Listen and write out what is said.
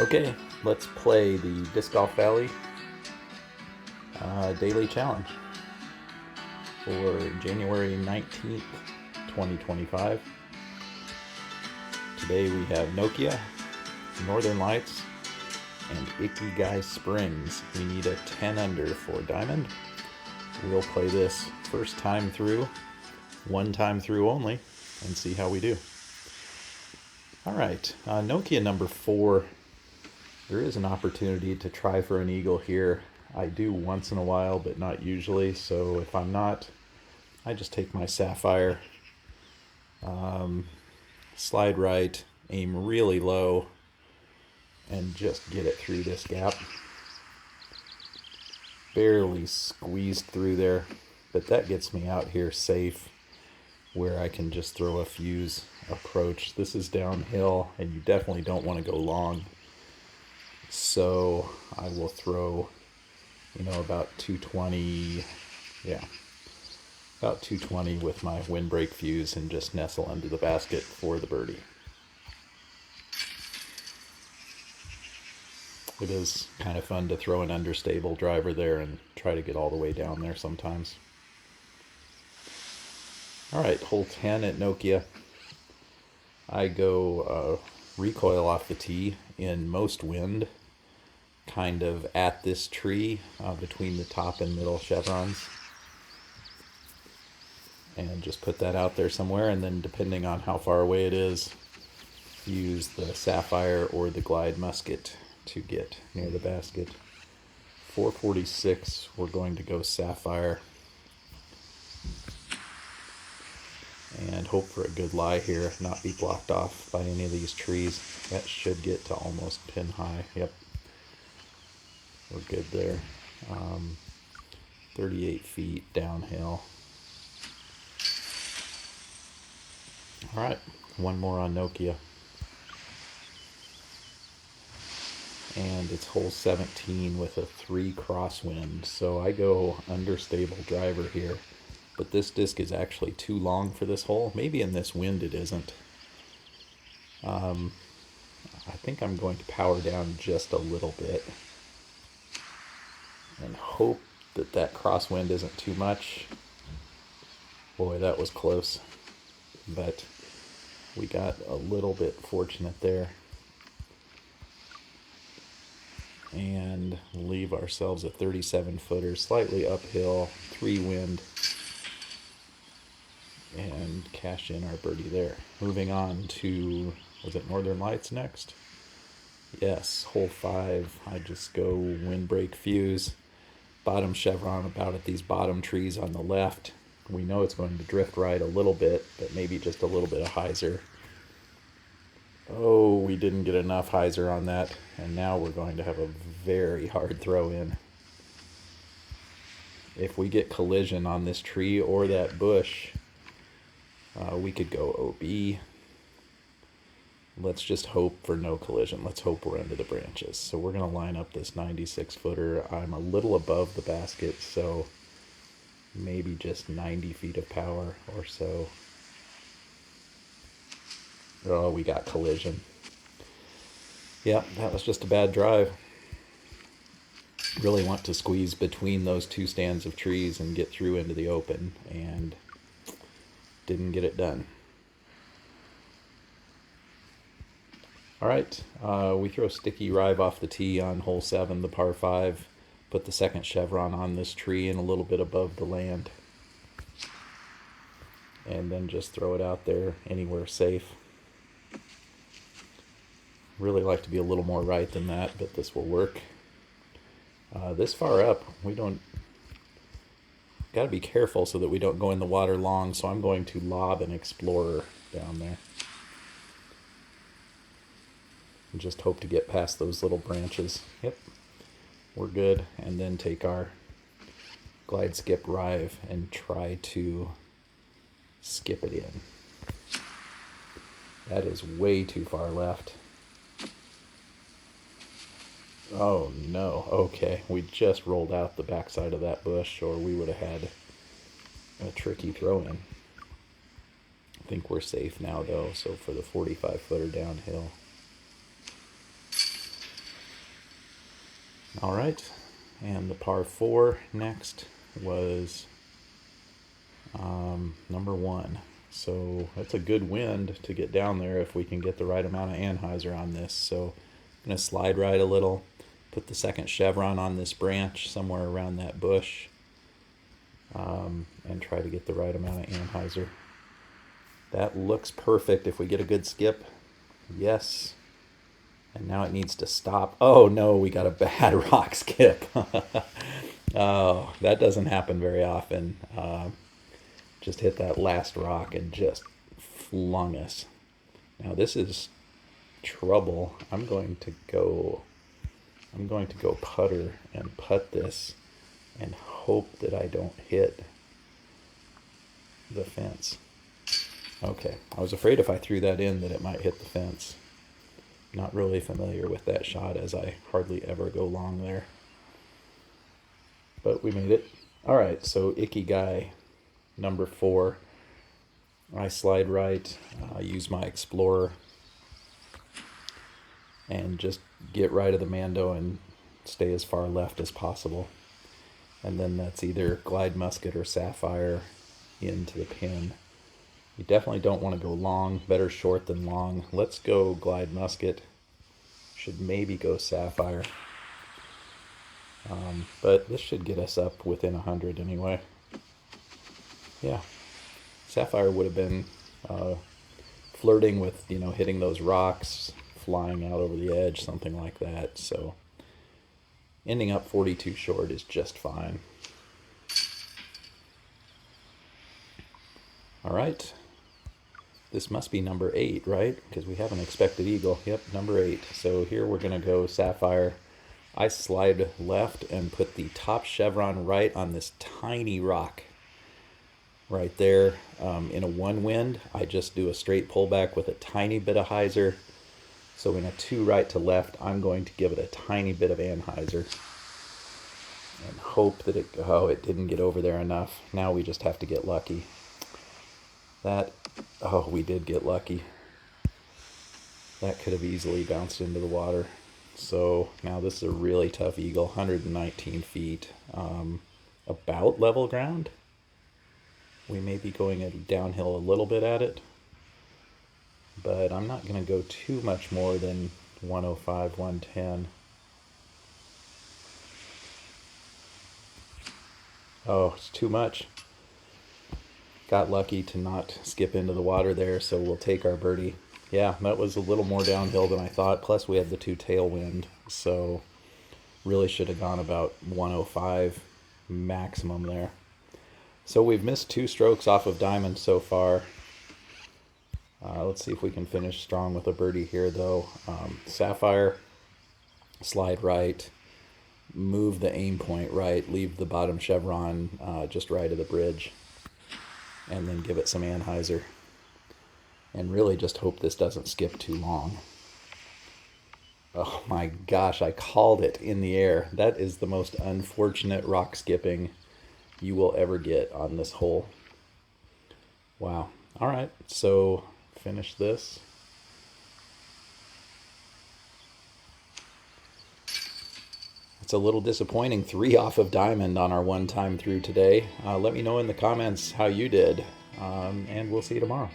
Okay, let's play the Disc Golf Valley Daily Challenge for January 19th, 2025. Today we have Nokia, Northern Lights, and Ikigai Springs. We need a 10 under for Diamond. We'll play this first time through, one time through only, and see how we do. Alright, Nokia number 4. There is an opportunity to try for an eagle here. I do once in a while, but not usually. So if I'm not, I just take my Sapphire, slide right, aim really low, and just get it through this gap. Barely squeezed through there, but that gets me out here safe where I can just throw a fuse approach. This is downhill, and you definitely don't want to go long. So I will throw, about 220, about 220 with my windbreak fuse and just nestle under the basket for the birdie. It is kind of fun to throw an understable driver there and try to get all the way down there sometimes. All right, hole 10 at Nokia. I go recoil off the tee in most wind, kind of at this tree between the top and middle chevrons, and just put that out there somewhere, and then depending on how far away it is, use the Sapphire or the Glide musket to get near the basket. 446, we're going to go Sapphire and hope for a good lie here, not be blocked off by any of these trees. That should get to almost pin high. Yep, we're good there. 38 feet downhill. All right, one more on Nokia. And it's hole 17 with a 3 crosswind. So I go understable driver here. But this disc is actually too long for this hole. Maybe in this wind it isn't. I think I'm going to power down just a little bit and hope that that crosswind isn't too much. Boy, that was close. But we got a little bit fortunate there. And leave ourselves a 37-footer, slightly uphill, 3 wind. And cash in our birdie there. Moving on to, was it Northern Lights next? Yes, hole 5. I just go windbreak fuse, bottom chevron about at these bottom trees on the left. We know it's going to drift right a little bit, but maybe just a little bit of hyzer. Oh, we didn't get enough hyzer on that, and now we're going to have a very hard throw in. If we get collision on this tree or that bush, we could go OB. Let's just hope for no collision. Let's hope we're under the branches. So we're going to line up this 96-footer. I'm a little above the basket, so maybe just 90 feet of power or so. Oh, we got collision. Yeah, that was just a bad drive. Really want to squeeze between those 2 stands of trees and get through into the open, and didn't get it done. All right, we throw sticky rive off the tee on hole 7, the par 5. Put the second chevron on this tree and a little bit above the land. And then just throw it out there anywhere safe. Really like to be a little more right than that, but this will work. This far up, we don't, got to be careful so that we don't go in the water long, so I'm going to lob an Explorer down there. And just hope to get past those little branches. Yep, we're good. And then take our glide skip rive and try to skip it in. That is way too far left. Oh no, okay, we just rolled out the backside of that bush, or we would have had a tricky throw in. I think we're safe now though, so for the 45-footer downhill. All right, and the par 4 next was number 1. So that's a good wind to get down there if we can get the right amount of anhyzer on this. So I'm going to slide right a little, put the second chevron on this branch somewhere around that bush, and try to get the right amount of anhyzer. That looks perfect if we get a good skip. Yes. And now it needs to stop. Oh no, we got a bad rock skip. Oh, that doesn't happen very often. Just hit that last rock and just flung us. Now this is trouble. I'm going to go putter and putt this and hope that I don't hit the fence. Okay, I was afraid if I threw that in that it might hit the fence. Not really familiar with that shot, as I hardly ever go long there. But we made it. All right, so Ikigai, number 4. I slide right, use my Explorer, and just get right of the Mando and stay as far left as possible. And then that's either Glide Musket or Sapphire into the pin. You definitely don't want to go long. Better short than long. Let's go Glide Musket. Should maybe go Sapphire. But this should get us up within 100 anyway. Yeah. Sapphire would have been flirting with, hitting those rocks, flying out over the edge, something like that. So ending up 42 short is just fine. All right. This must be number 8, right? Because we have an expected eagle. Yep, number 8. So here we're going to go Sapphire. I slide left and put the top chevron right on this tiny rock right there. In a 1 wind, I just do a straight pullback with a tiny bit of hyzer. So in a 2 right to left, I'm going to give it a tiny bit of anhyzer and hope that it didn't get over there enough. Now we just have to get lucky. We did get lucky. That could have easily bounced into the water. So now this is a really tough eagle, 119 feet, about level ground. We may be going downhill a little bit at it, but I'm not going to go too much more than 105, 110. Oh, it's too much. Got lucky to not skip into the water there, so we'll take our birdie. Yeah, that was a little more downhill than I thought, plus we had the 2 tailwind, so really should have gone about 105 maximum there. So we've missed 2 strokes off of diamond so far. Let's see if we can finish strong with a birdie here, though. Sapphire, slide right, move the aim point right, leave the bottom chevron just right of the bridge, and then give it some anhyzer. And really just hope this doesn't skip too long. Oh my gosh, I called it in the air. That is the most unfortunate rock skipping you will ever get on this hole. Wow. All right, so finish this. It's a little disappointing, 3 off of diamond on our 1 time through today. Let me know in the comments how you did, and we'll see you tomorrow.